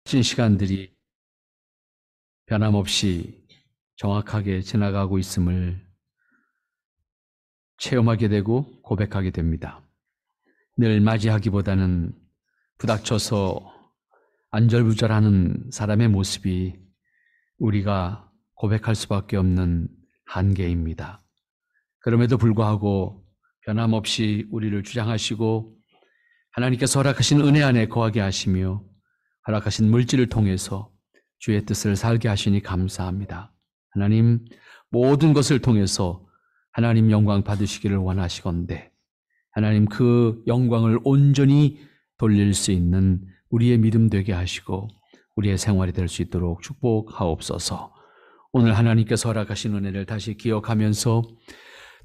진 시간들이 변함없이 정확하게 지나가고 있음을 체험하게 되고 고백하게 됩니다. 늘 맞이하기보다는 부닥쳐서 안절부절하는 사람의 모습이 우리가 고백할 수밖에 없는 한계입니다. 그럼에도 불구하고 변함없이 우리를 주장하시고 하나님께서 허락하신 은혜 안에 거하게 하시며 허락하신 물질을 통해서 주의 뜻을 살게 하시니 감사합니다. 하나님, 모든 것을 통해서 하나님 영광 받으시기를 원하시건대 하나님 그 영광을 온전히 돌릴 수 있는 우리의 믿음 되게 하시고 우리의 생활이 될 수 있도록 축복하옵소서. 오늘 하나님께서 허락하신 은혜를 다시 기억하면서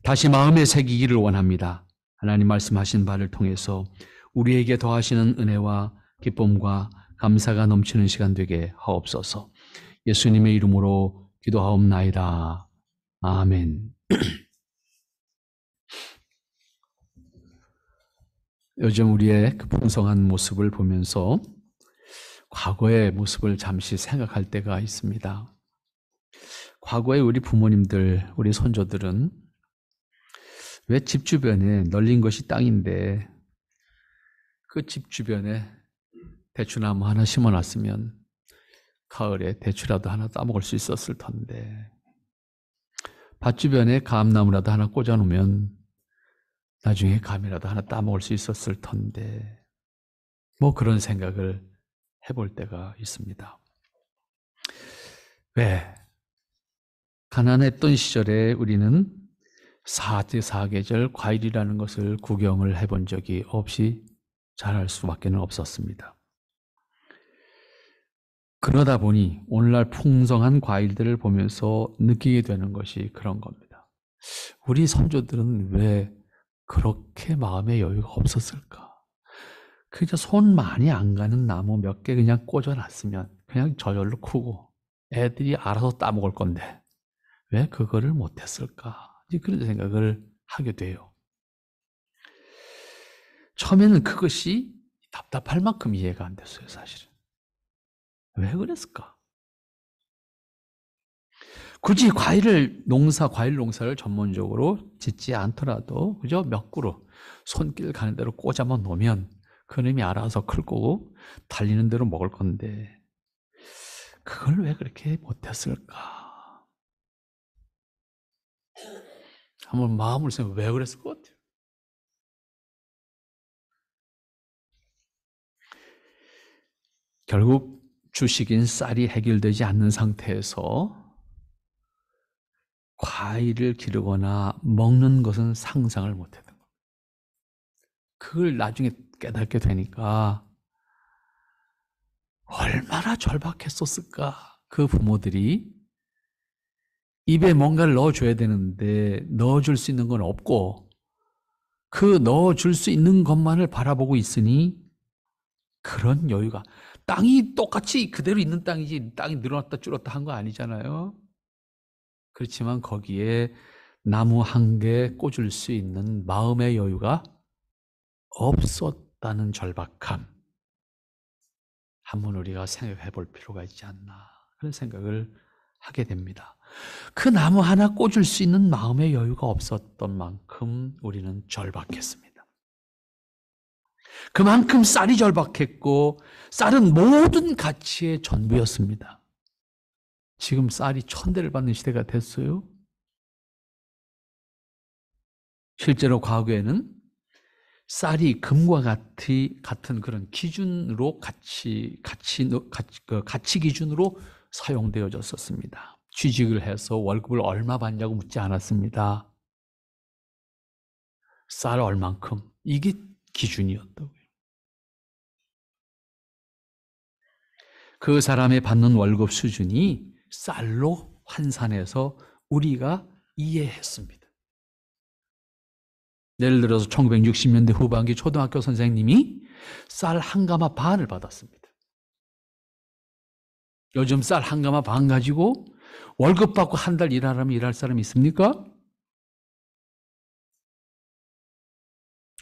다시 마음에 새기기를 원합니다. 하나님 말씀하신 바를 통해서 우리에게 더하시는 은혜와 기쁨과 감사가 넘치는 시간 되게 하옵소서. 예수님의 이름으로 기도하옵나이다. 아멘. 요즘 우리의 그 풍성한 모습을 보면서 과거의 모습을 잠시 생각할 때가 있습니다. 과거에 우리 부모님들, 우리 손조들은 왜 집 주변에 널린 것이 땅인데 그 집 주변에 대추나무 하나 심어놨으면 가을에 대추라도 하나 따먹을 수 있었을 텐데 밭 주변에 감나무라도 하나 꽂아놓으면 나중에 감이라도 하나 따먹을 수 있었을 텐데 뭐 그런 생각을 해볼 때가 있습니다. 왜? 가난했던 시절에 우리는 사계절 과일이라는 것을 구경을 해본 적이 없이 자랄 수밖에 없었습니다. 그러다 보니 오늘날 풍성한 과일들을 보면서 느끼게 되는 것이 그런 겁니다. 우리 선조들은 왜 그렇게 마음의 여유가 없었을까? 그냥 손 많이 안 가는 나무 몇 개 그냥 꽂아놨으면 그냥 저절로 크고 애들이 알아서 따먹을 건데 왜 그거를 못했을까? 그런 생각을 하게 돼요. 처음에는 그것이 답답할 만큼 이해가 안 됐어요, 사실은. 왜 그랬을까? 굳이 과일 농사를 전문적으로 짓지 않더라도, 그죠? 몇 그루, 손길 가는 대로 꽂아만 놓으면 그놈이 알아서 클 거고, 달리는 대로 먹을 건데, 그걸 왜 그렇게 못했을까? 한번 마음을 생각해, 왜 그랬을 것 같아요? 결국 주식인 쌀이 해결되지 않는 상태에서 과일을 기르거나 먹는 것은 상상을 못했던 거예요. 그걸 나중에 깨닫게 되니까 얼마나 절박했었을까. 그 부모들이 입에 뭔가를 넣어줘야 되는데 넣어줄 수 있는 건 없고 그 넣어줄 수 있는 것만을 바라보고 있으니 그런 여유가, 땅이 똑같이 그대로 있는 땅이지 땅이 늘어났다 줄었다 한 거 아니잖아요. 그렇지만 거기에 나무 한 개 꽂을 수 있는 마음의 여유가 없었다는 절박함, 한번 우리가 생각해 볼 필요가 있지 않나, 그런 생각을 하게 됩니다. 그 나무 하나 꽂을 수 있는 마음의 여유가 없었던 만큼 우리는 절박했습니다. 그만큼 쌀이 절박했고 쌀은 모든 가치의 전부였습니다. 지금 쌀이 1000대를 받는 시대가 됐어요. 실제로 과거에는 쌀이 금과 같은 그런 기준으로 가치 기준으로 사용되어졌었습니다. 취직을 해서 월급을 얼마 받냐고 묻지 않았습니다. 쌀 얼만큼, 이게 기준이었다고요. 그 사람의 받는 월급 수준이 쌀로 환산해서 우리가 이해했습니다. 예를 들어서 1960년대 후반기 초등학교 선생님이 쌀 한 가마 반을 받았습니다. 요즘 쌀 한 가마 반 가지고 월급 받고 한 달 일하려면 일할 사람이 있습니까?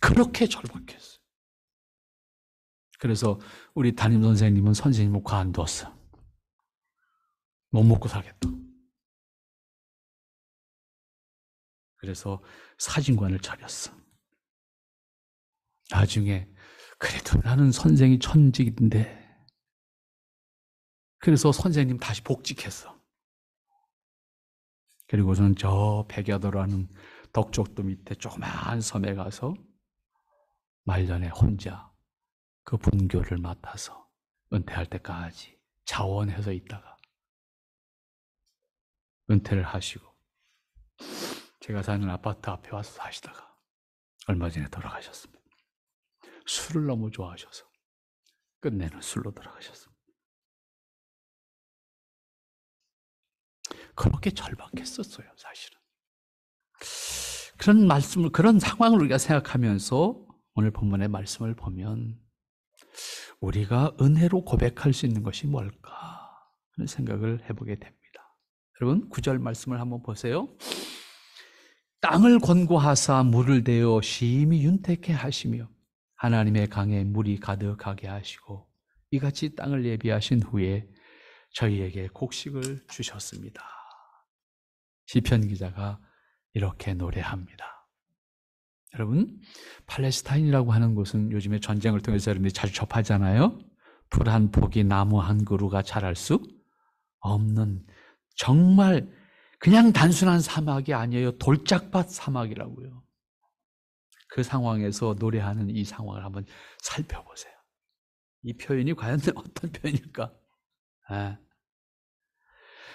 그렇게 절박했어요. 그래서 우리 담임 선생님은 선생님을 관뒀어. 못 먹고 살겠다. 그래서 사진관을 차렸어. 나중에 그래도 나는 선생이 천직인데, 그래서 선생님 다시 복직했어. 그리고서는 저 백야도라는 덕적도 밑에 조그마한 섬에 가서 말년에 혼자 그 분교를 맡아서 은퇴할 때까지 자원해서 있다가 은퇴를 하시고 제가 사는 아파트 앞에 와서 사시다가 얼마 전에 돌아가셨습니다. 술을 너무 좋아하셔서 끝내는 술로 돌아가셨습니다. 그렇게 절박했었어요, 사실은. 그런 말씀을, 그런 상황을 우리가 생각하면서 오늘 본문의 말씀을 보면 우리가 은혜로 고백할 수 있는 것이 뭘까 하는 생각을 해보게 됩니다. 여러분 9절 말씀을 한번 보세요. 땅을 권고하사 물을 대어 심히 윤택케 하시며 하나님의 강에 물이 가득하게 하시고 이같이 땅을 예비하신 후에 저희에게 곡식을 주셨습니다. 시편 기자가 이렇게 노래합니다. 여러분, 팔레스타인이라고 하는 곳은 요즘에 전쟁을 통해서 여러분들이 자주 접하잖아요. 풀 한 포기, 나무 한 그루가 자랄 수 없는 정말 그냥 단순한 사막이 아니에요. 돌짝밭 사막이라고요. 그 상황에서 노래하는 이 상황을 한번 살펴보세요. 이 표현이 과연 어떤 표현일까?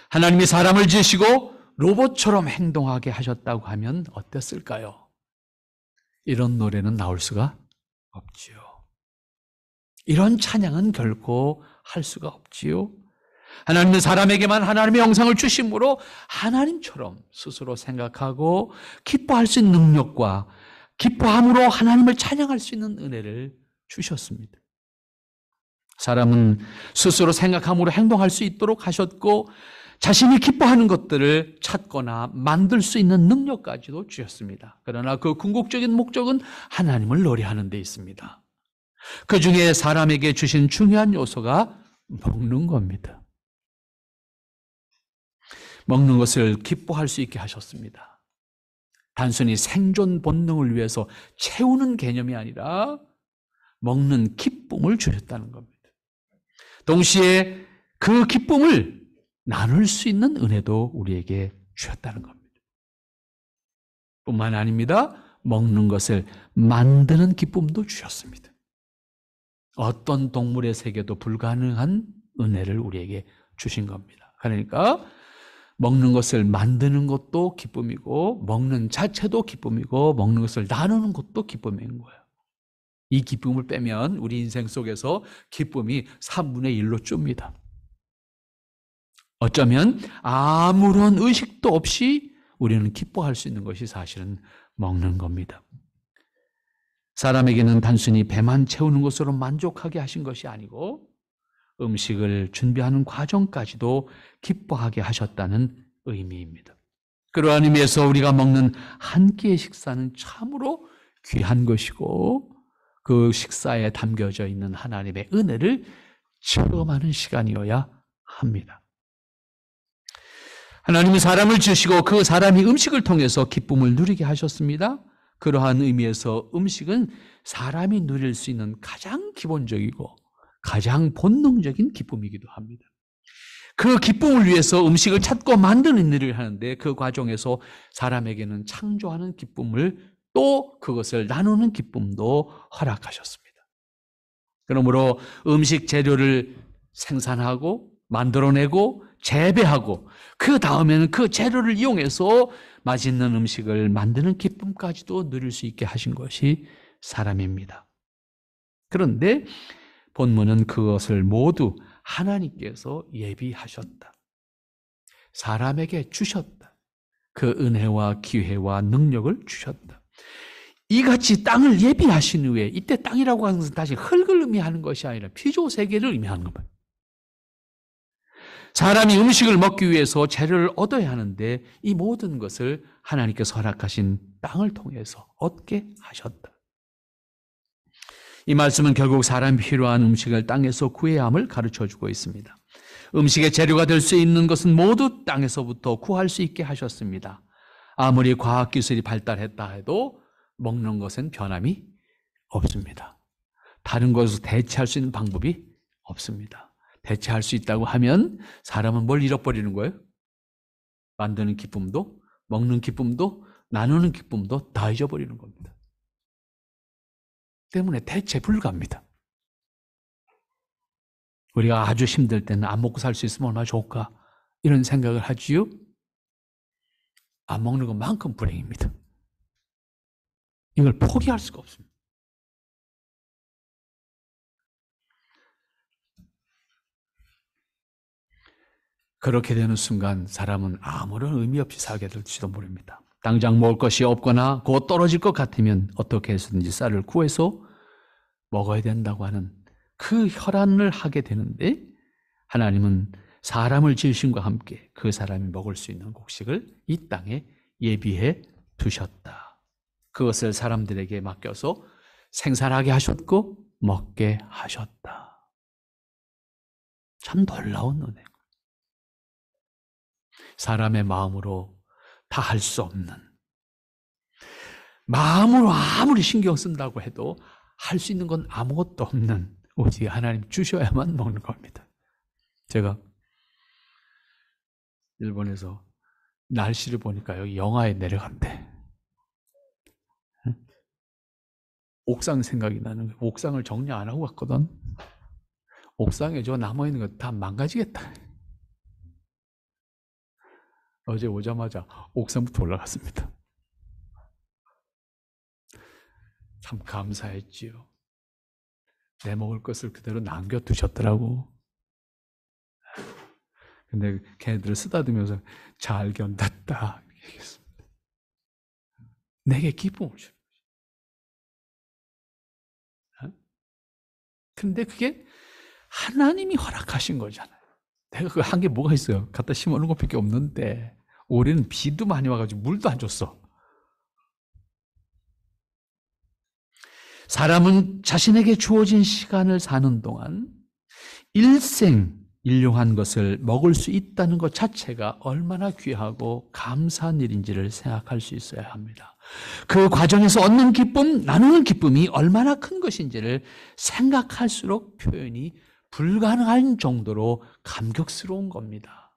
하나님이 사람을 지으시고 로봇처럼 행동하게 하셨다고 하면 어땠을까요? 이런 노래는 나올 수가 없지요. 이런 찬양은 결코 할 수가 없지요. 하나님은 사람에게만 하나님의 형상을 주심으로 하나님처럼 스스로 생각하고 기뻐할 수 있는 능력과 기뻐함으로 하나님을 찬양할 수 있는 은혜를 주셨습니다. 사람은 스스로 생각함으로 행동할 수 있도록 하셨고 자신이 기뻐하는 것들을 찾거나 만들 수 있는 능력까지도 주셨습니다. 그러나 그 궁극적인 목적은 하나님을 노래하는 데 있습니다. 그 중에 사람에게 주신 중요한 요소가 먹는 겁니다. 먹는 것을 기뻐할 수 있게 하셨습니다. 단순히 생존 본능을 위해서 채우는 개념이 아니라 먹는 기쁨을 주셨다는 겁니다. 동시에 그 기쁨을 나눌 수 있는 은혜도 우리에게 주셨다는 겁니다. 뿐만 아닙니다. 먹는 것을 만드는 기쁨도 주셨습니다. 어떤 동물의 세계도 불가능한 은혜를 우리에게 주신 겁니다. 그러니까 먹는 것을 만드는 것도 기쁨이고 먹는 자체도 기쁨이고 먹는 것을 나누는 것도 기쁨인 거예요. 이 기쁨을 빼면 우리 인생 속에서 기쁨이 3분의 1로 줍니다. 어쩌면 아무런 의식도 없이 우리는 기뻐할 수 있는 것이 사실은 먹는 겁니다. 사람에게는 단순히 배만 채우는 것으로 만족하게 하신 것이 아니고 음식을 준비하는 과정까지도 기뻐하게 하셨다는 의미입니다. 그러한 의미에서 우리가 먹는 한 끼의 식사는 참으로 귀한 것이고 그 식사에 담겨져 있는 하나님의 은혜를 체험하는 시간이어야 합니다. 하나님은 사람을 지으시고 그 사람이 음식을 통해서 기쁨을 누리게 하셨습니다. 그러한 의미에서 음식은 사람이 누릴 수 있는 가장 기본적이고 가장 본능적인 기쁨이기도 합니다. 그 기쁨을 위해서 음식을 찾고 만드는 일을 하는데 그 과정에서 사람에게는 창조하는 기쁨을 또 그것을 나누는 기쁨도 허락하셨습니다. 그러므로 음식 재료를 생산하고 만들어내고 재배하고 그 다음에는 그 재료를 이용해서 맛있는 음식을 만드는 기쁨까지도 누릴 수 있게 하신 것이 사람입니다. 그런데 본문은 그것을 모두 하나님께서 예비하셨다. 사람에게 주셨다. 그 은혜와 기회와 능력을 주셨다. 이같이 땅을 예비하신 후에 이때 땅이라고 하는 것은 다시 흙을 의미하는 것이 아니라 피조 세계를 의미하는 겁니다. 사람이 음식을 먹기 위해서 재료를 얻어야 하는데 이 모든 것을 하나님께서 허락하신 땅을 통해서 얻게 하셨다. 이 말씀은 결국 사람이 필요한 음식을 땅에서 구해야 함을 가르쳐주고 있습니다. 음식의 재료가 될 수 있는 것은 모두 땅에서부터 구할 수 있게 하셨습니다. 아무리 과학기술이 발달했다 해도 먹는 것엔 변함이 없습니다. 다른 것으로 대체할 수 있는 방법이 없습니다. 대체할 수 있다고 하면 사람은 뭘 잃어버리는 거예요? 만드는 기쁨도, 먹는 기쁨도, 나누는 기쁨도 다 잊어버리는 겁니다. 때문에 대체 불가합니다. 우리가 아주 힘들 때는 안 먹고 살 수 있으면 얼마나 좋을까? 이런 생각을 하지요. 안 먹는 것만큼 불행입니다. 이걸 포기할 수가 없습니다. 그렇게 되는 순간 사람은 아무런 의미 없이 살게 될지도 모릅니다. 당장 먹을 것이 없거나 곧 떨어질 것 같으면 어떻게 해서든지 쌀을 구해서 먹어야 된다고 하는 그 혈안을 하게 되는데, 하나님은 사람을 지으심과 함께 그 사람이 먹을 수 있는 곡식을 이 땅에 예비해 두셨다. 그것을 사람들에게 맡겨서 생산하게 하셨고 먹게 하셨다. 참 놀라운 은혜. 사람의 마음으로 다 할 수 없는, 마음으로 아무리 신경 쓴다고 해도 할 수 있는 건 아무것도 없는, 오직 하나님 주셔야만 먹는 겁니다. 제가 일본에서 날씨를 보니까 여기 영하에 내려간대. 옥상 생각이 나는 거예요. 옥상을 정리 안 하고 갔거든. 옥상에 저 남아있는 거 다 망가지겠다. 어제 오자마자 옥상부터 올라갔습니다. 참 감사했지요. 내 먹을 것을 그대로 남겨두셨더라고. 근데 걔네들을 쓰다듬으면서 잘 견뎠다 얘기했습니다. 내게 기쁨을 주는 거죠. 근데 그게 하나님이 허락하신 거잖아요. 내가 그 한 게 뭐가 있어요? 갖다 심어놓은 것밖에 없는데 올해는 비도 많이 와가지고 물도 안 줬어. 사람은 자신에게 주어진 시간을 사는 동안 일생 일용한 것을 먹을 수 있다는 것 자체가 얼마나 귀하고 감사한 일인지를 생각할 수 있어야 합니다. 그 과정에서 얻는 기쁨, 나누는 기쁨이 얼마나 큰 것인지를 생각할수록 표현이 불가능한 정도로 감격스러운 겁니다.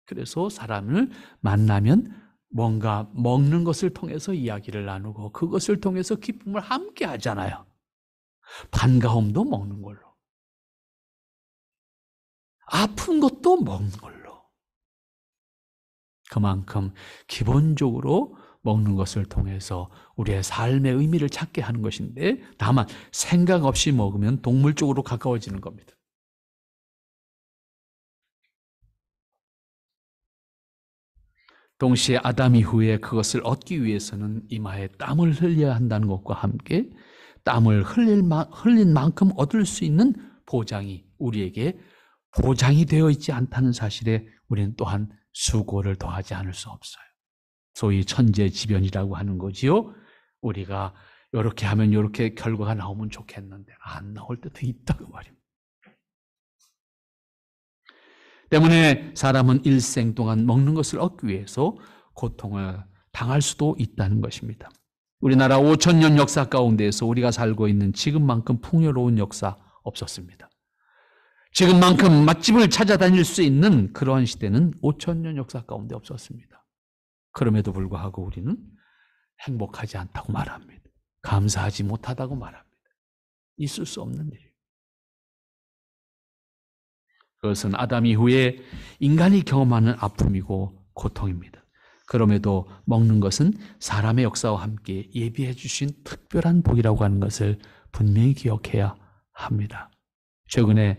그래서 사람을 만나면 뭔가 먹는 것을 통해서 이야기를 나누고 그것을 통해서 기쁨을 함께 하잖아요. 반가움도 먹는 걸로, 아픈 것도 먹는 걸로. 그만큼 기본적으로 먹는 것을 통해서 우리의 삶의 의미를 찾게 하는 것인데, 다만 생각 없이 먹으면 동물 쪽으로 가까워지는 겁니다. 동시에 아담 이후에 그것을 얻기 위해서는 이마에 땀을 흘려야 한다는 것과 함께 땀을 흘린 만큼 얻을 수 있는 보장이 우리에게 보장이 되어 있지 않다는 사실에 우리는 또한 수고를 더하지 않을 수 없어요. 소위 천재지변이라고 하는 거지요. 우리가 이렇게 하면 이렇게 결과가 나오면 좋겠는데 안 나올 때도 있다 그 말입니다. 때문에 사람은 일생 동안 먹는 것을 얻기 위해서 고통을 당할 수도 있다는 것입니다. 우리나라 5,000년 역사 가운데에서 우리가 살고 있는 지금만큼 풍요로운 역사 없었습니다. 지금만큼 맛집을 찾아다닐 수 있는 그러한 시대는 5,000년 역사 가운데 없었습니다. 그럼에도 불구하고 우리는 행복하지 않다고 말합니다. 감사하지 못하다고 말합니다. 있을 수 없는 일이에요. 그것은 아담 이후에 인간이 경험하는 아픔이고 고통입니다. 그럼에도 먹는 것은 사람의 역사와 함께 예비해 주신 특별한 복이라고 하는 것을 분명히 기억해야 합니다. 최근에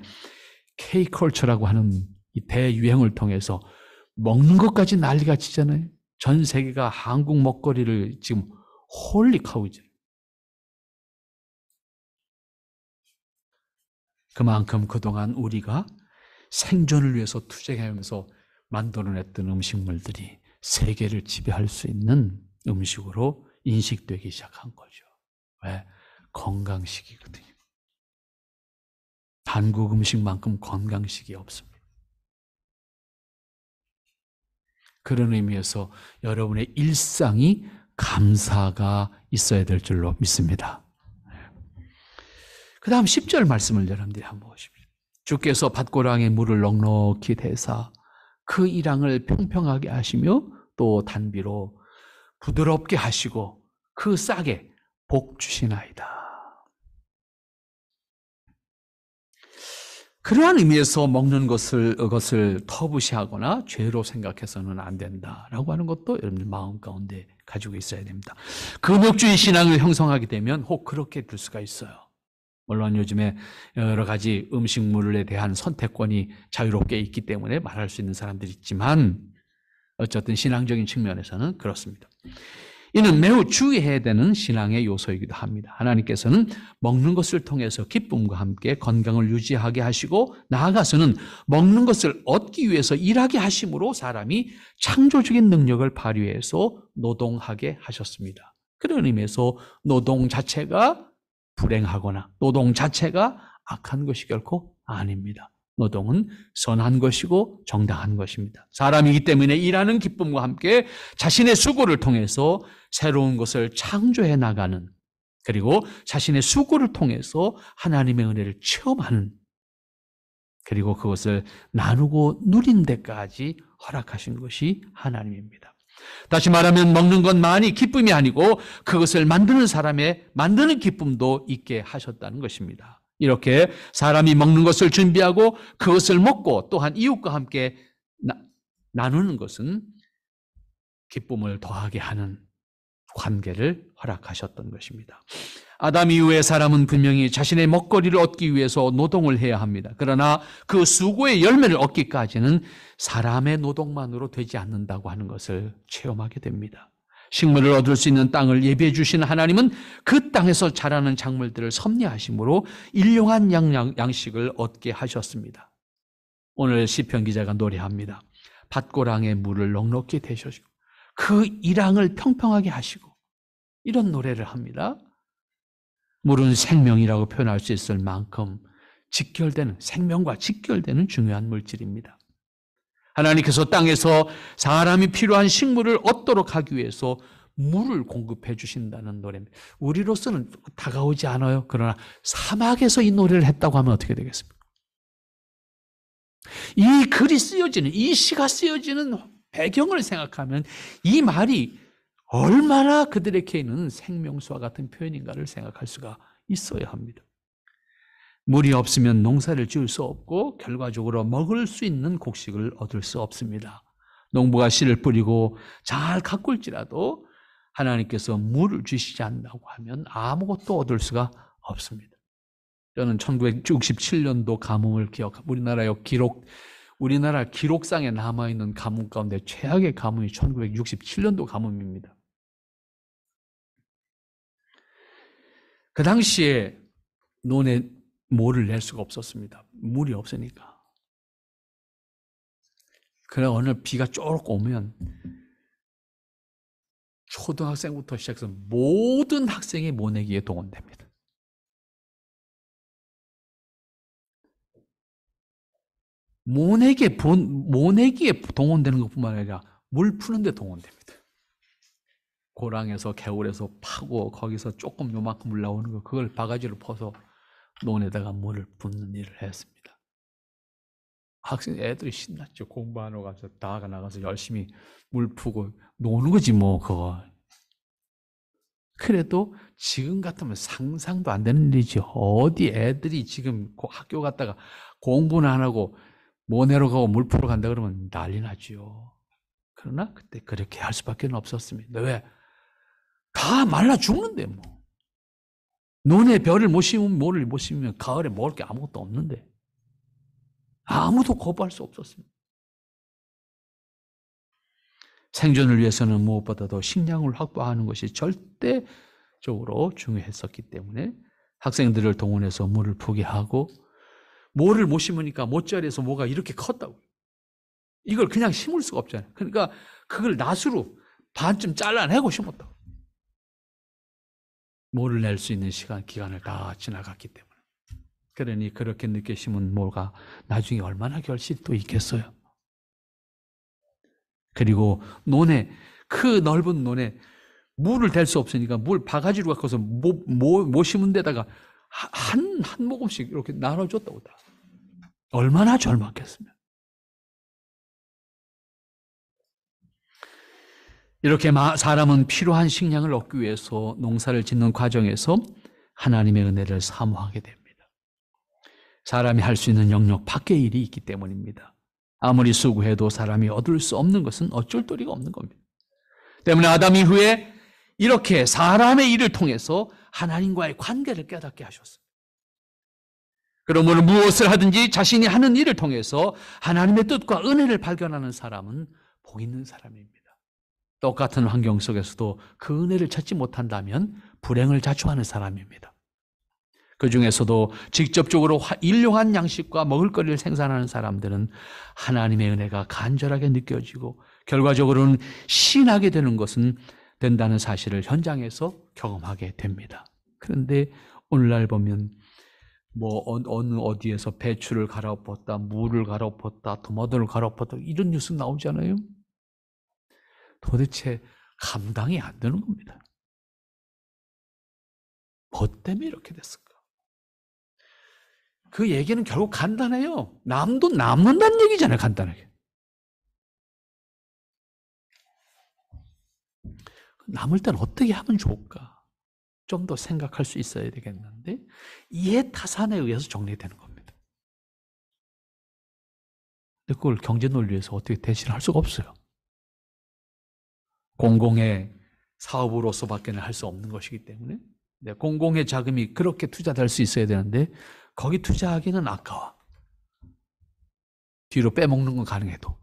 K컬처라고 하는 이 대유행을 통해서 먹는 것까지 난리가 치잖아요. 전 세계가 한국 먹거리를 지금 홀릭하고 있죠. 그만큼 그동안 우리가 생존을 위해서 투쟁하면서 만들어냈던 음식물들이 세계를 지배할 수 있는 음식으로 인식되기 시작한 거죠. 왜? 건강식이거든요. 한국 음식만큼 건강식이 없습니다. 그런 의미에서 여러분의 일상이 감사가 있어야 될 줄로 믿습니다. 그 다음 10절 말씀을 여러분들이 한번 보십시오. 주께서 밭고랑에 물을 넉넉히 대사 그 이랑을 평평하게 하시며 또 단비로 부드럽게 하시고 그 싹에 복 주시나이다. 그러한 의미에서 먹는 것을 터부시하거나 죄로 생각해서는 안 된다라고 하는 것도 여러분들 마음 가운데 가지고 있어야 됩니다. 금욕주의 신앙을 형성하게 되면 혹 그렇게 될 수가 있어요. 물론 요즘에 여러 가지 음식물에 대한 선택권이 자유롭게 있기 때문에 말할 수 있는 사람들이 있지만 어쨌든 신앙적인 측면에서는 그렇습니다. 이는 매우 주의해야 되는 신앙의 요소이기도 합니다. 하나님께서는 먹는 것을 통해서 기쁨과 함께 건강을 유지하게 하시고 나아가서는 먹는 것을 얻기 위해서 일하게 하심으로 사람이 창조적인 능력을 발휘해서 노동하게 하셨습니다. 그런 의미에서 노동 자체가 불행하거나 노동 자체가 악한 것이 결코 아닙니다. 노동은 선한 것이고 정당한 것입니다. 사람이기 때문에 일하는 기쁨과 함께 자신의 수고를 통해서 새로운 것을 창조해 나가는, 그리고 자신의 수고를 통해서 하나님의 은혜를 체험하는, 그리고 그것을 나누고 누린 데까지 허락하신 것이 하나님입니다. 다시 말하면 먹는 것만이 기쁨이 아니고 그것을 만드는 사람의 만드는 기쁨도 있게 하셨다는 것입니다. 이렇게 사람이 먹는 것을 준비하고 그것을 먹고 또한 이웃과 함께 나누는 것은 기쁨을 더하게 하는 관계를 허락하셨던 것입니다. 아담 이후에 사람은 분명히 자신의 먹거리를 얻기 위해서 노동을 해야 합니다. 그러나 그 수고의 열매를 얻기까지는 사람의 노동만으로 되지 않는다고 하는 것을 체험하게 됩니다. 식물을 얻을 수 있는 땅을 예비해 주신 하나님은 그 땅에서 자라는 작물들을 섭리하심으로 일용한 양식을 얻게 하셨습니다. 오늘 시편 기자가 노래합니다. 밭고랑에 물을 넉넉히 대셔시고 그 이랑을 평평하게 하시고, 이런 노래를 합니다. 물은 생명이라고 표현할 수 있을 만큼 직결되는, 생명과 직결되는 중요한 물질입니다. 하나님께서 땅에서 사람이 필요한 식물을 얻도록 하기 위해서 물을 공급해 주신다는 노래입니다. 우리로서는 다가오지 않아요. 그러나 사막에서 이 노래를 했다고 하면 어떻게 되겠습니까? 이 글이 쓰여지는, 이 시가 쓰여지는 배경을 생각하면 이 말이 얼마나 그들에게 있는 생명수와 같은 표현인가를 생각할 수가 있어야 합니다. 물이 없으면 농사를 지을 수 없고 결과적으로 먹을 수 있는 곡식을 얻을 수 없습니다. 농부가 씨를 뿌리고 잘 가꿀지라도 하나님께서 물을 주시지 않는다고 하면 아무것도 얻을 수가 없습니다. 저는 1967년도 가뭄을 우리나라 기록상에 남아있는 가뭄 가운데 최악의 가뭄이 1967년도 가뭄입니다. 그 당시에 논에 모를 낼 수가 없었습니다. 물이 없으니까. 그래 어느 비가 쪼록 오면 초등학생부터 시작해서 모든 학생이 모내기에 동원됩니다. 모내기에 동원되는 것뿐만 아니라 물 푸는 데 동원됩니다. 고랑에서 개울에서 파고 거기서 조금 요만큼 물 나오는 거 그걸 바가지로 퍼서 논에다가 물을 붓는 일을 했습니다. 학생 애들이 신났죠. 공부하러 가서 다 나가서 열심히 물 푸고 노는 거지 뭐 그거. 그래도 지금 같으면 상상도 안 되는 일이죠. 어디 애들이 지금 학교 갔다가 공부는 안 하고 모내러 가고 물 풀어 간다 그러면 난리 나죠. 그러나 그때 그렇게 할 수밖에 없었습니다. 왜? 다 말라 죽는데 뭐. 논에 벼를 못 심으면 모를 못 심으면 가을에 먹을 게 아무것도 없는데 아무도 거부할 수 없었습니다. 생존을 위해서는 무엇보다도 식량을 확보하는 것이 절대적으로 중요했었기 때문에 학생들을 동원해서 물을 푸게 하고, 모를 못 심으니까 모짜리에서 뭐가 이렇게 컸다고요. 이걸 그냥 심을 수가 없잖아요. 그러니까 그걸 낫으로 반쯤 잘라내고 심었다고. 뭐를 낼 수 있는 기간을 다 지나갔기 때문에. 그러니 그렇게 느끼시면 뭐가 나중에 얼마나 결실이 또 있겠어요. 그리고 그 넓은 논에 물을 댈 수 없으니까 물 바가지로 갖고서 못 심은 데다가 한 모금씩 이렇게 나눠줬다고. 얼마나 절망했으면. 이렇게 사람은 필요한 식량을 얻기 위해서 농사를 짓는 과정에서 하나님의 은혜를 사모하게 됩니다. 사람이 할 수 있는 영역 밖의 일이 있기 때문입니다. 아무리 수고해도 사람이 얻을 수 없는 것은 어쩔 도리가 없는 겁니다. 때문에 아담 이후에 이렇게 사람의 일을 통해서 하나님과의 관계를 깨닫게 하셨습니다. 그러므로 무엇을 하든지 자신이 하는 일을 통해서 하나님의 뜻과 은혜를 발견하는 사람은 복 있는 사람입니다. 똑같은 환경 속에서도 그 은혜를 찾지 못한다면 불행을 자초하는 사람입니다. 그 중에서도 직접적으로 일용한 양식과 먹을거리를 생산하는 사람들은 하나님의 은혜가 간절하게 느껴지고 결과적으로는 신하게 되는 것은 된다는 사실을 현장에서 경험하게 됩니다. 그런데 오늘날 보면 어느 어디에서 배추를 갈아엎었다, 무를 갈아엎었다, 토마토를 갈아엎었다 이런 뉴스 나오잖아요. 도대체 감당이 안 되는 겁니다. 뭐 때문에 이렇게 됐을까? 그 얘기는 결국 간단해요. 남도 남는다는 얘기잖아요, 간단하게. 남을 땐 어떻게 하면 좋을까? 좀 더 생각할 수 있어야 되겠는데 이해 타산에 의해서 정리되는 겁니다. 근데 그걸 경제 논리에서 어떻게 대신할 수가 없어요. 공공의 사업으로서밖에 할 수 없는 것이기 때문에 공공의 자금이 그렇게 투자될 수 있어야 되는데 거기 투자하기는 아까워. 뒤로 빼먹는 건 가능해도.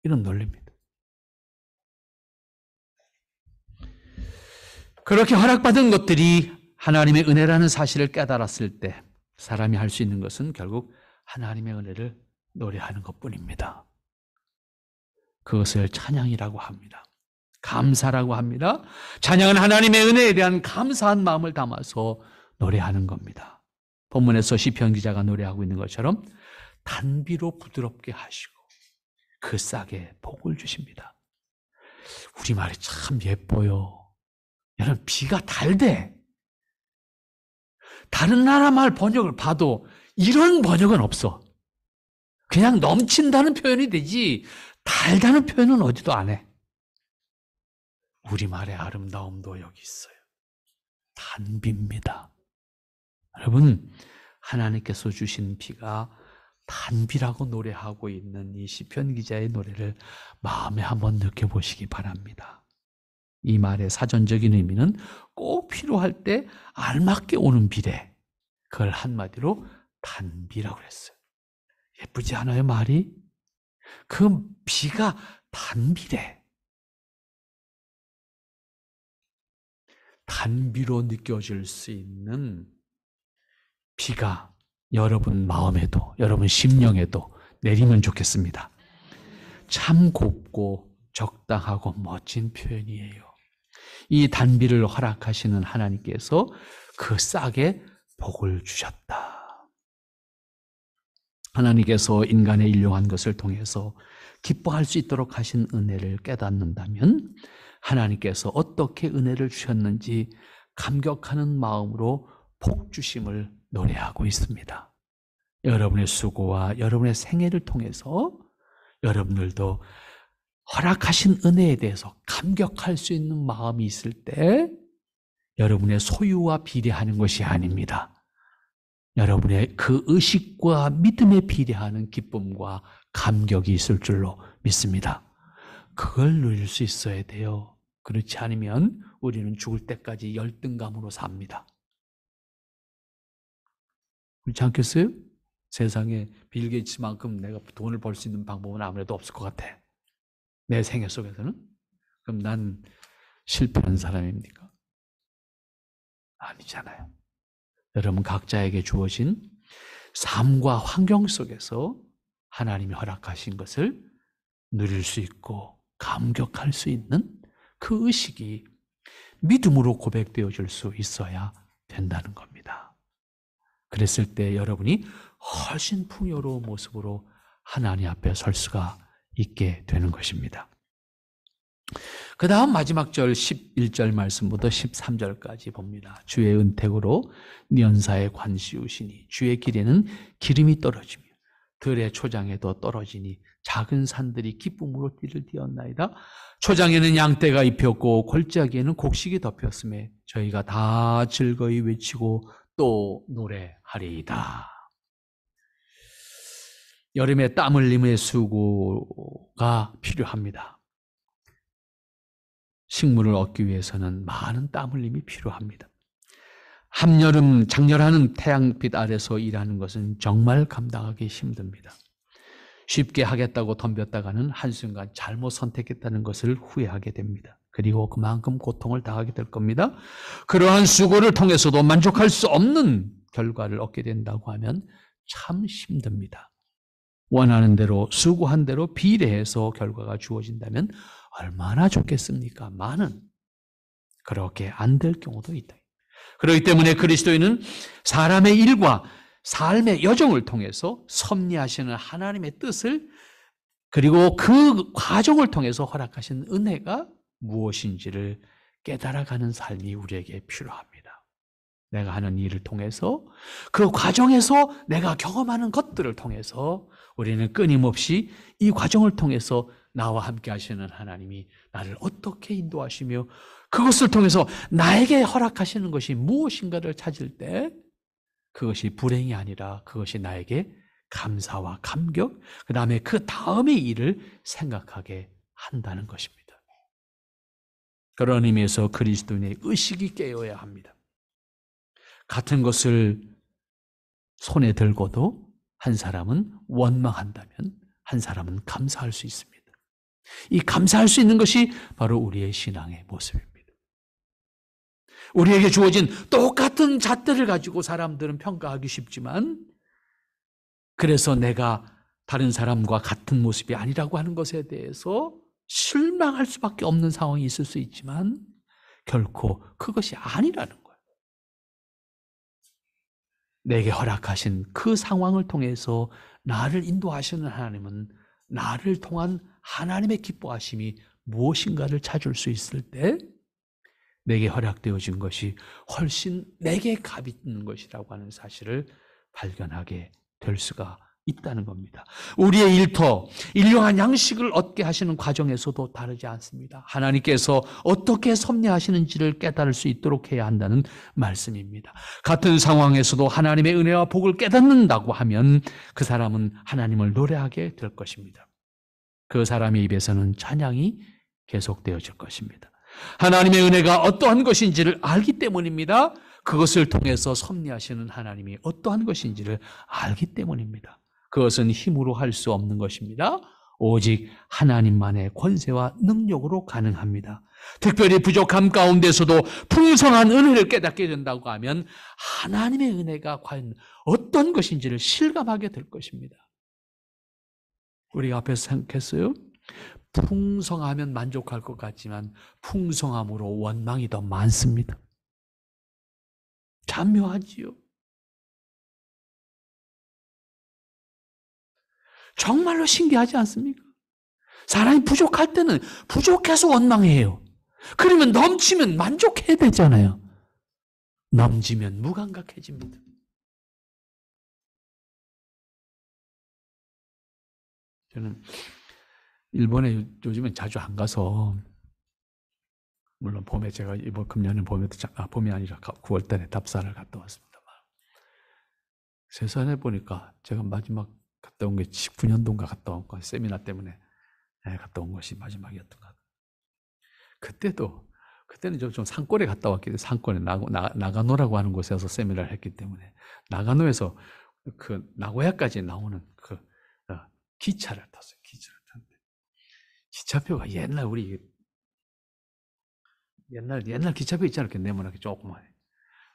이런 논리입니다. 그렇게 허락받은 것들이 하나님의 은혜라는 사실을 깨달았을 때 사람이 할 수 있는 것은 결국 하나님의 은혜를 노래하는 것뿐입니다. 그것을 찬양이라고 합니다. 감사라고 합니다. 찬양은 하나님의 은혜에 대한 감사한 마음을 담아서 노래하는 겁니다. 본문에서 시편 기자가 노래하고 있는 것처럼 단비로 부드럽게 하시고 그 싹에 복을 주십니다. 우리말이 참 예뻐요. 여러분, 비가 달대. 다른 나라 말 번역을 봐도 이런 번역은 없어. 그냥 넘친다는 표현이 되지 달다는 표현은 어디도 안 해. 우리말의 아름다움도 여기 있어요. 단비입니다. 여러분, 하나님께서 주신 비가 단비라고 노래하고 있는 이 시편 기자의 노래를 마음에 한번 느껴보시기 바랍니다. 이 말의 사전적인 의미는 꼭 필요할 때 알맞게 오는 비래. 그걸 한마디로 단비라고 했어요. 예쁘지 않아요, 말이? 그 비가 단비래. 단비로 느껴질 수 있는 비가 여러분 마음에도, 여러분 심령에도 내리면 좋겠습니다. 참 곱고 적당하고 멋진 표현이에요. 이 단비를 허락하시는 하나님께서 그 싹에 복을 주셨다. 하나님께서 인간의 일용한 것을 통해서 기뻐할 수 있도록 하신 은혜를 깨닫는다면 하나님께서 어떻게 은혜를 주셨는지 감격하는 마음으로 복 주심을 노래하고 있습니다. 여러분의 수고와 여러분의 생애를 통해서 여러분들도 허락하신 은혜에 대해서 감격할 수 있는 마음이 있을 때 여러분의 소유와 비례하는 것이 아닙니다. 여러분의 그 의식과 믿음에 비례하는 기쁨과 감격이 있을 줄로 믿습니다. 그걸 누릴 수 있어야 돼요. 그렇지 않으면 우리는 죽을 때까지 열등감으로 삽니다. 그렇지 않겠어요? 세상에 빌 게이츠만큼 내가 돈을 벌 수 있는 방법은 아무래도 없을 것 같아. 내 생애 속에서는? 그럼 난 실패한 사람입니까? 아니잖아요. 여러분 각자에게 주어진 삶과 환경 속에서 하나님이 허락하신 것을 누릴 수 있고 감격할 수 있는 그 의식이 믿음으로 고백되어질 수 있어야 된다는 겁니다. 그랬을 때 여러분이 훨씬 풍요로운 모습으로 하나님 앞에 설 수가 있게 되는 것입니다. 그 다음 마지막 절 11절 말씀부터 13절까지 봅니다. 주의 은택으로 연사에 관시우시니 주의 길에는 기름이 떨어지며 들의 초장에도 떨어지니 작은 산들이 기쁨으로 띠를 띄었나이다. 초장에는 양떼가 입혔고 골짜기에는 곡식이 덮였음에 저희가 다 즐거이 외치고 또 노래하리이다. 여름에 땀 흘림의 수고가 필요합니다. 식물을 얻기 위해서는 많은 땀 흘림이 필요합니다. 한여름 장렬하는 태양빛 아래서 일하는 것은 정말 감당하기 힘듭니다. 쉽게 하겠다고 덤볐다가는 한순간 잘못 선택했다는 것을 후회하게 됩니다. 그리고 그만큼 고통을 당하게 될 겁니다. 그러한 수고를 통해서도 만족할 수 없는 결과를 얻게 된다고 하면 참 힘듭니다. 원하는 대로 수고한 대로 비례해서 결과가 주어진다면 얼마나 좋겠습니까? 많은 그렇게 안 될 경우도 있다. 그렇기 때문에 그리스도인은 사람의 일과 삶의 여정을 통해서 섭리하시는 하나님의 뜻을 그리고 그 과정을 통해서 허락하신 은혜가 무엇인지를 깨달아가는 삶이 우리에게 필요합니다. 내가 하는 일을 통해서 그 과정에서 내가 경험하는 것들을 통해서 우리는 끊임없이 이 과정을 통해서 나와 함께 하시는 하나님이 나를 어떻게 인도하시며 그것을 통해서 나에게 허락하시는 것이 무엇인가를 찾을 때 그것이 불행이 아니라 그것이 나에게 감사와 감격, 그 다음에 그 다음의 일을 생각하게 한다는 것입니다. 그런 의미에서 그리스도인의 의식이 깨어야 합니다. 같은 것을 손에 들고도 한 사람은 원망한다면 한 사람은 감사할 수 있습니다. 이 감사할 수 있는 것이 바로 우리의 신앙의 모습입니다. 우리에게 주어진 똑같은 잣대를 가지고 사람들은 평가하기 쉽지만 그래서 내가 다른 사람과 같은 모습이 아니라고 하는 것에 대해서 실망할 수밖에 없는 상황이 있을 수 있지만 결코 그것이 아니라는 거예요. 내게 허락하신 그 상황을 통해서 나를 인도하시는 하나님은 나를 통한 하나님의 기뻐하심이 무엇인가를 찾을 수 있을 때 내게 허락되어진 것이 훨씬 내게 값이 있는 것이라고 하는 사실을 발견하게 될 수가 있다는 겁니다. 우리의 일터, 일용한 양식을 얻게 하시는 과정에서도 다르지 않습니다. 하나님께서 어떻게 섭리하시는지를 깨달을 수 있도록 해야 한다는 말씀입니다. 같은 상황에서도 하나님의 은혜와 복을 깨닫는다고 하면 그 사람은 하나님을 노래하게 될 것입니다. 그 사람의 입에서는 찬양이 계속되어질 것입니다. 하나님의 은혜가 어떠한 것인지를 알기 때문입니다. 그것을 통해서 섭리하시는 하나님이 어떠한 것인지를 알기 때문입니다. 그것은 힘으로 할 수 없는 것입니다. 오직 하나님만의 권세와 능력으로 가능합니다. 특별히 부족함 가운데서도 풍성한 은혜를 깨닫게 된다고 하면 하나님의 은혜가 과연 어떤 것인지를 실감하게 될 것입니다. 우리가 앞에서 생각했어요. 풍성하면 만족할 것 같지만 풍성함으로 원망이 더 많습니다. 참 묘하지요. 정말로 신기하지 않습니까? 사람이 부족할 때는 부족해서 원망해요. 그러면 넘치면 만족해야 되잖아요. 넘치면 무감각해집니다. 저는 일본에 요즘엔 자주 안 가서 물론 봄에 제가 이번 금년에 봄이 아니라 9월 달에 답사를 갔다 왔습니다만 세상에 보니까 제가 마지막 갔다 온 게 19년도인가 갔다 온 거 세미나 때문에 갔다 온 것이 마지막이었던 것 같아요. 그때는 좀 산골에 갔다 왔기 때문에 산골에 나가노라고 하는 곳에서 세미나를 했기 때문에 나가노에서 그 나고야까지 나오는 그 기차를 탔어요. 기차를 탔는데 기차표가 옛날 기차표 있잖아요. 이렇게 네모나게 조그마해.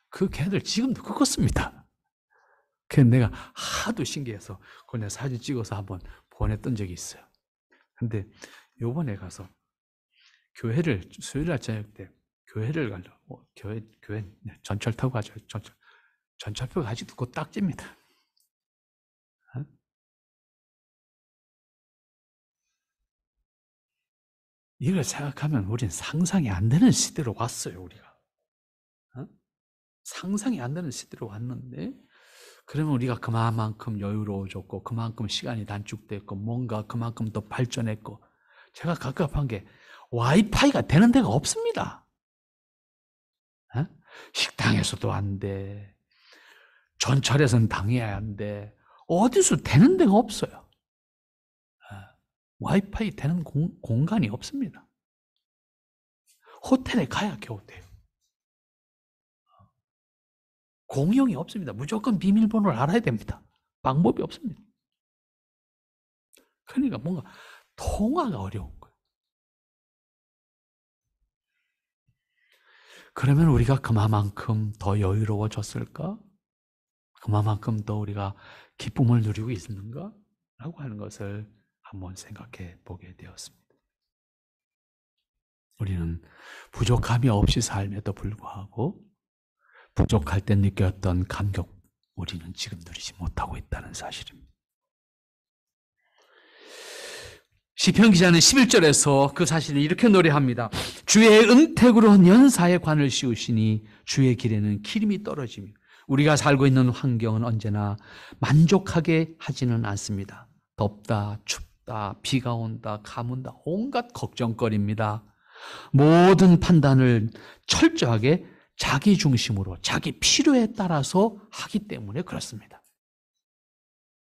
그 걔들 지금도 그거 씁니다. 그래서 내가 하도 신기해서 그냥 사진 찍어서 한번 보냈던 적이 있어요. 근데 요번에 가서 수요일날 저녁 때 교회를 가려고 교회 전철 타고 가죠. 전철표 가지고 곧 딱집니다. 어? 이걸 생각하면 우리는 상상이 안 되는 시대로 왔어요, 우리가. 어? 상상이 안 되는 시대로 왔는데, 그러면 우리가 그만큼 여유로워졌고, 그만큼 시간이 단축됐고, 뭔가 그만큼 더 발전했고, 제가 갑갑한 게 와이파이가 되는 데가 없습니다. 어? 식당에서도 안 돼. 전철에서는 당해야 안 돼. 어디서 되는 데가 없어요. 와이파이 되는 공간이 없습니다. 호텔에 가야 겨우 돼요. 공용이 없습니다. 무조건 비밀번호를 알아야 됩니다. 방법이 없습니다. 그러니까 뭔가 통화가 어려운 거예요. 그러면 우리가 그만큼 더 여유로워졌을까? 그만큼 더 우리가 기쁨을 누리고 있는가? 라고 하는 것을 한번 생각해 보게 되었습니다. 우리는 부족함이 없이 삶에도 불구하고 부족할 때 느꼈던 감격, 우리는 지금 누리지 못하고 있다는 사실입니다. 시편 기자는 11절에서 그 사실을 이렇게 노래합니다. 주의 은택으로 연사의 관을 씌우시니 주의 길에는 기름이 떨어지며 우리가 살고 있는 환경은 언제나 만족하게 하지는 않습니다. 덥다, 춥다, 비가 온다, 가문다, 온갖 걱정거리입니다. 모든 판단을 철저하게 자기 중심으로 자기 필요에 따라서 하기 때문에 그렇습니다.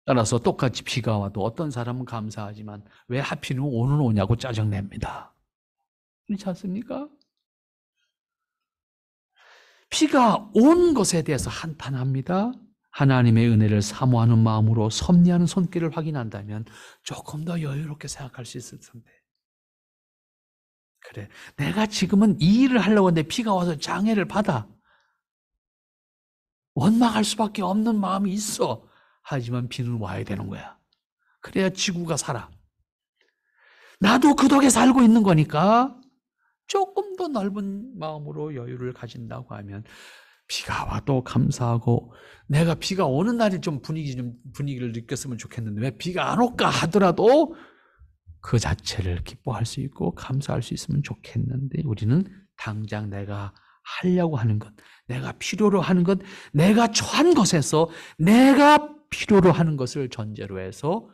따라서 똑같이 비가 와도 어떤 사람은 감사하지만 왜 하필이면 오늘 오냐고 짜증냅니다. 그렇지 않습니까? 비가 온 것에 대해서 한탄합니다. 하나님의 은혜를 사모하는 마음으로 섭리하는 손길을 확인한다면 조금 더 여유롭게 생각할 수 있을 텐데. 그래, 내가 지금은 이 일을 하려고 하는데 비가 와서 장애를 받아. 원망할 수밖에 없는 마음이 있어. 하지만 비는 와야 되는 거야. 그래야 지구가 살아. 나도 그 덕에 살고 있는 거니까 조금 더 넓은 마음으로 여유를 가진다고 하면 비가 와도 감사하고, 내가 비가 오는 날이 좀 분위기를 느꼈으면 좋겠는데 왜 비가 안 올까 하더라도 그 자체를 기뻐할 수 있고 감사할 수 있으면 좋겠는데, 우리는 당장 내가 하려고 하는 것, 내가 필요로 하는 것, 내가 처한 것에서 내가 필요로 하는 것을 전제로 해서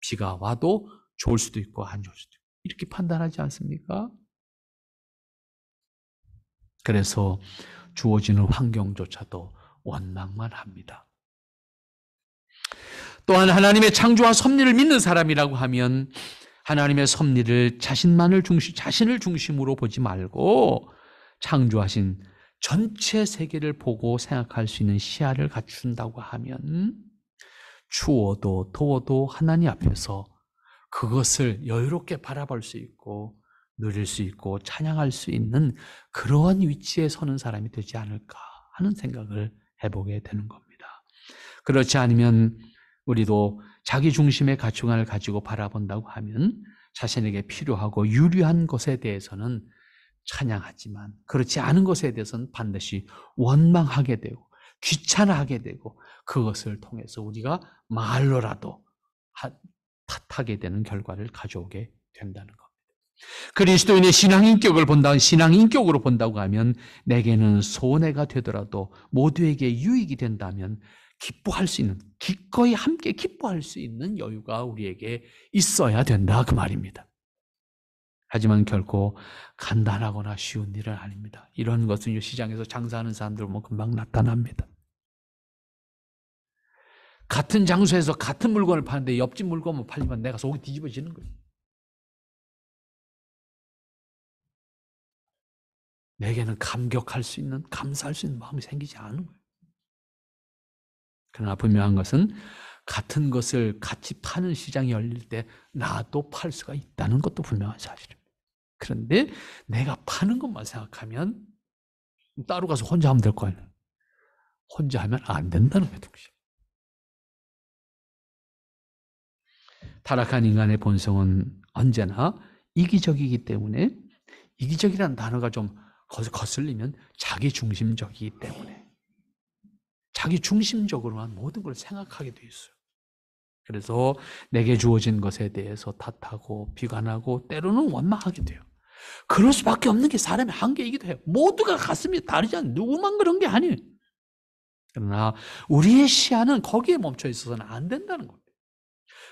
비가 와도 좋을 수도 있고 안 좋을 수도 있고 이렇게 판단하지 않습니까? 그래서 주어지는 환경조차도 원망만 합니다. 또한 하나님의 창조와 섭리를 믿는 사람이라고 하면 하나님의 섭리를 자신을 중심으로 보지 말고 창조하신 전체 세계를 보고 생각할 수 있는 시야를 갖춘다고 하면 추워도 더워도 하나님 앞에서 그것을 여유롭게 바라볼 수 있고 누릴 수 있고 찬양할 수 있는 그러한 위치에 서는 사람이 되지 않을까 하는 생각을 해보게 되는 겁니다. 그렇지 않으면 우리도 자기 중심의 가치관을 가지고 바라본다고 하면 자신에게 필요하고 유리한 것에 대해서는 찬양하지만 그렇지 않은 것에 대해서는 반드시 원망하게 되고 귀찮아하게 되고 그것을 통해서 우리가 말로라도 탓하게 되는 결과를 가져오게 된다는 겁니다. 그리스도인의 신앙인격으로 본다고 하면 내게는 손해가 되더라도 모두에게 유익이 된다면 기뻐할 수 있는, 기꺼이 함께 기뻐할 수 있는 여유가 우리에게 있어야 된다 그 말입니다. 하지만 결코 간단하거나 쉬운 일은 아닙니다. 이런 것은 시장에서 장사하는 사람들 보면 금방 나타납니다. 같은 장소에서 같은 물건을 파는데 옆집 물건만 팔리면 내가 속이 뒤집어지는 거예요. 내게는 감격할 수 있는, 감사할 수 있는 마음이 생기지 않은 거예요. 그러나 분명한 것은 같은 것을 같이 파는 시장이 열릴 때 나도 팔 수가 있다는 것도 분명한 사실입니다. 그런데 내가 파는 것만 생각하면 따로 가서 혼자 하면 될 거 아니에요. 혼자 하면 안 된다는 거예요, 동시에. 타락한 인간의 본성은 언제나 이기적이기 때문에 이기적이라는 단어가 좀 거기서 거슬리면 자기 중심적이기 때문에 자기 중심적으로만 모든 걸 생각하게 돼 있어요. 그래서 내게 주어진 것에 대해서 탓하고 비관하고 때로는 원망하게 돼요. 그럴 수밖에 없는 게 사람의 한계이기도 해요. 모두가 가슴이 다르지 않아요. 누구만 그런 게 아니에요. 그러나 우리의 시야는 거기에 멈춰 있어서는 안 된다는 겁니다.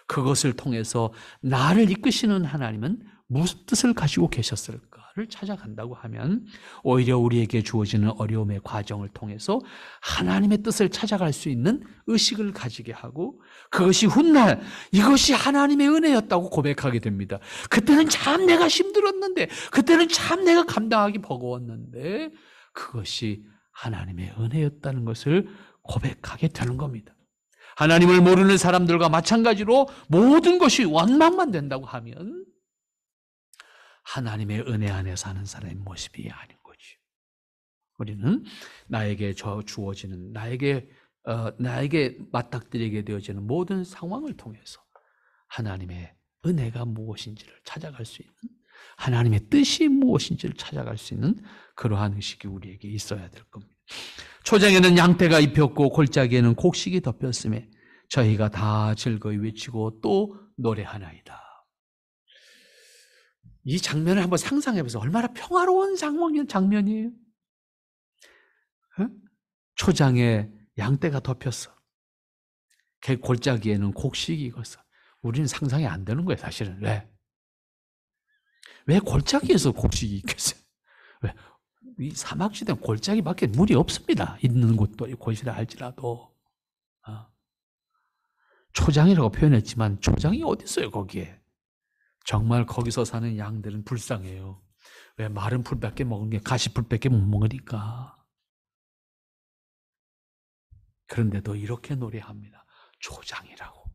그것을 통해서 나를 이끄시는 하나님은 무슨 뜻을 가지고 계셨을까를 찾아간다고 하면 오히려 우리에게 주어지는 어려움의 과정을 통해서 하나님의 뜻을 찾아갈 수 있는 의식을 가지게 하고 그것이 훗날 이것이 하나님의 은혜였다고 고백하게 됩니다. 그때는 참 내가 힘들었는데 그때는 참 내가 감당하기 버거웠는데 그것이 하나님의 은혜였다는 것을 고백하게 되는 겁니다. 하나님을 모르는 사람들과 마찬가지로 모든 것이 원망만 된다고 하면 하나님의 은혜 안에 사는 사람의 모습이 아닌 거죠. 우리는 나에게 주어지는 나에게 맞닥뜨리게 되어지는 모든 상황을 통해서 하나님의 은혜가 무엇인지를 찾아갈 수 있는 하나님의 뜻이 무엇인지를 찾아갈 수 있는 그러한 의식이 우리에게 있어야 될 겁니다. 초장에는 양떼가 입혔고 골짜기에는 곡식이 덮였음에 저희가 다 즐거이 외치고 또 노래하나이다. 이 장면을 한번 상상해 보세요. 얼마나 평화로운 장면이에요. 초장에 양떼가 덮였어. 골짜기에는 곡식이 익었어. 우리는 상상이 안 되는 거예요, 사실은. 왜 골짜기에서 곡식이 익겠어요? 왜? 이 사막지대는 골짜기밖에 물이 없습니다. 있는 곳이라 할지라도. 초장이라고 표현했지만 초장이 어디 있어요, 거기에. 정말 거기서 사는 양들은 불쌍해요. 왜? 마른 풀밖에 먹은 게 가시풀밖에 못 먹으니까. 그런데도 이렇게 노래합니다. 초장이라고.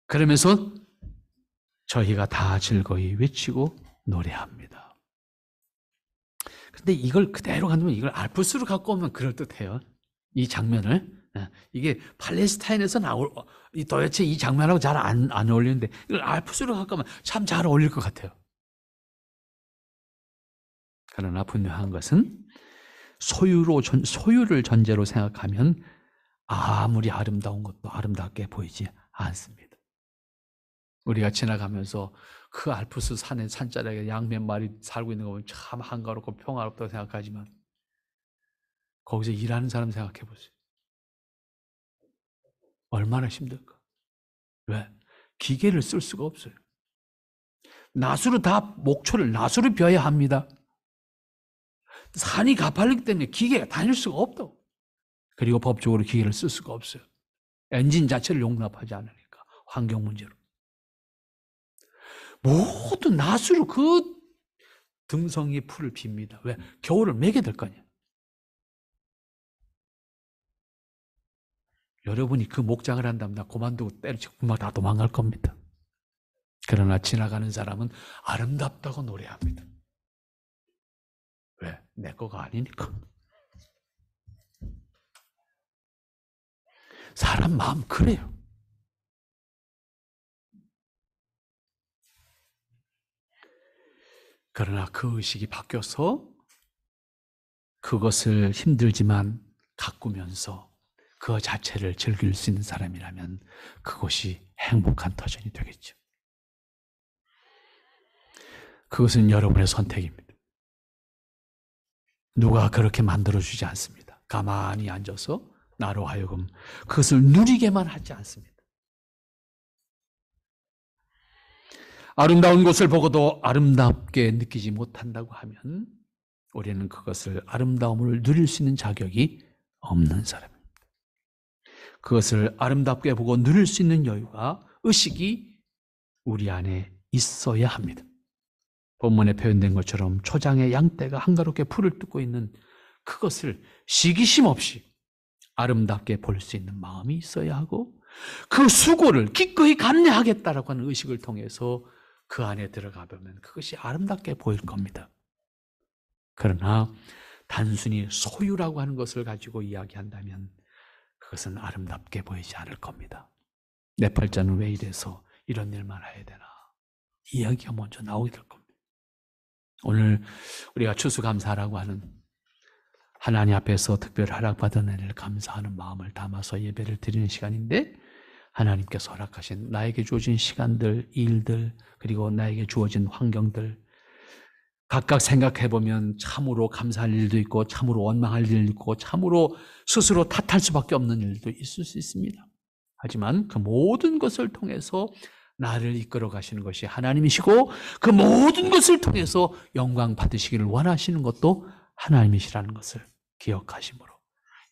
그러면서 저희가 다 즐거이 외치고 노래합니다. 근데 이걸 그대로 간다면 이걸 알프스로 갖고 오면 그럴듯해요. 이 장면을. 이게 팔레스타인에서 도대체 이 장면하고 잘 안 어울리는데 이걸 알프스로 갖고 오면 참 잘 어울릴 것 같아요. 그러나 분명한 것은 소유를 전제로 생각하면 아무리 아름다운 것도 아름답게 보이지 않습니다. 우리가 지나가면서 그 알프스 산의 산자락에 양 몇 마리 살고 있는 거 보면 참 한가롭고 평화롭다고 생각하지만 거기서 일하는 사람 생각해 보세요. 얼마나 힘들까? 왜? 기계를 쓸 수가 없어요. 나수를 벼야 합니다. 산이 가팔리기 때문에 기계가 다닐 수가 없다고. 그리고 법적으로 기계를 쓸 수가 없어요. 엔진 자체를 용납하지 않으니까. 환경 문제로. 모두 나수로 그 등성이의 풀을 빕니다. 왜? 겨울을 매게 될 거 아니에요. 여러분이 그 목장을 한다면 나 그만두고 때려치고 금방 다 도망갈 겁니다. 그러나 지나가는 사람은 아름답다고 노래합니다. 왜? 내 거가 아니니까. 사람 마음 그래요. 그러나 그 의식이 바뀌어서 그것을 힘들지만 가꾸면서 그 자체를 즐길 수 있는 사람이라면 그것이 행복한 터전이 되겠죠. 그것은 여러분의 선택입니다. 누가 그렇게 만들어주지 않습니다. 가만히 앉아서 나로 하여금 그것을 누리게만 하지 않습니다. 아름다운 것을 보고도 아름답게 느끼지 못한다고 하면 우리는 그것을 아름다움을 누릴 수 있는 자격이 없는 사람입니다. 그것을 아름답게 보고 누릴 수 있는 여유가 의식이 우리 안에 있어야 합니다. 본문에 표현된 것처럼 초장의 양떼가 한가롭게 풀을 뜯고 있는 그것을 시기심 없이 아름답게 볼 수 있는 마음이 있어야 하고 그 수고를 기꺼이 감내하겠다라고 하는 의식을 통해서 그 안에 들어가 보면 그것이 아름답게 보일 겁니다. 그러나 단순히 소유라고 하는 것을 가지고 이야기한다면 그것은 아름답게 보이지 않을 겁니다. 내 팔자는 왜 이래서 이런 일만 해야 되나? 이야기가 먼저 나오게 될 겁니다. 오늘 우리가 추수감사라고 하는 하나님 앞에서 특별 허락받은 은혜를 감사하는 마음을 담아서 예배를 드리는 시간인데, 하나님께서 허락하신 나에게 주어진 시간들, 일들, 그리고 나에게 주어진 환경들, 각각 생각해보면 참으로 감사할 일도 있고 참으로 원망할 일도 있고 참으로 스스로 탓할 수밖에 없는 일도 있을 수 있습니다. 하지만 그 모든 것을 통해서 나를 이끌어 가시는 것이 하나님이시고, 그 모든 것을 통해서 영광 받으시기를 원하시는 것도 하나님이시라는 것을 기억하심으로,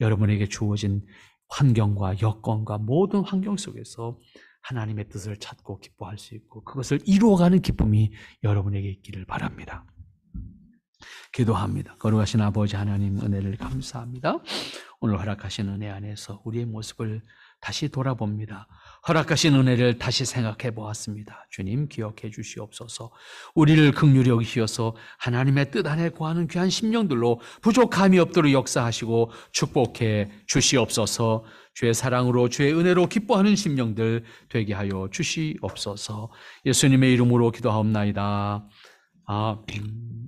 여러분에게 주어진 환경과 여건과 모든 환경 속에서 하나님의 뜻을 찾고 기뻐할 수 있고 그것을 이루어가는 기쁨이 여러분에게 있기를 바랍니다. 기도합니다. 거룩하신 아버지 하나님, 은혜를 감사합니다. 오늘 허락하신 은혜 안에서 우리의 모습을 다시 돌아봅니다. 허락하신 은혜를 다시 생각해 보았습니다. 주님, 기억해 주시옵소서. 우리를 긍휼히 여기시어서 하나님의 뜻 안에 거하는 귀한 심령들로 부족함이 없도록 역사하시고 축복해 주시옵소서. 주의 사랑으로 주의 은혜로 기뻐하는 심령들 되게 하여 주시옵소서. 예수님의 이름으로 기도하옵나이다. 아멘.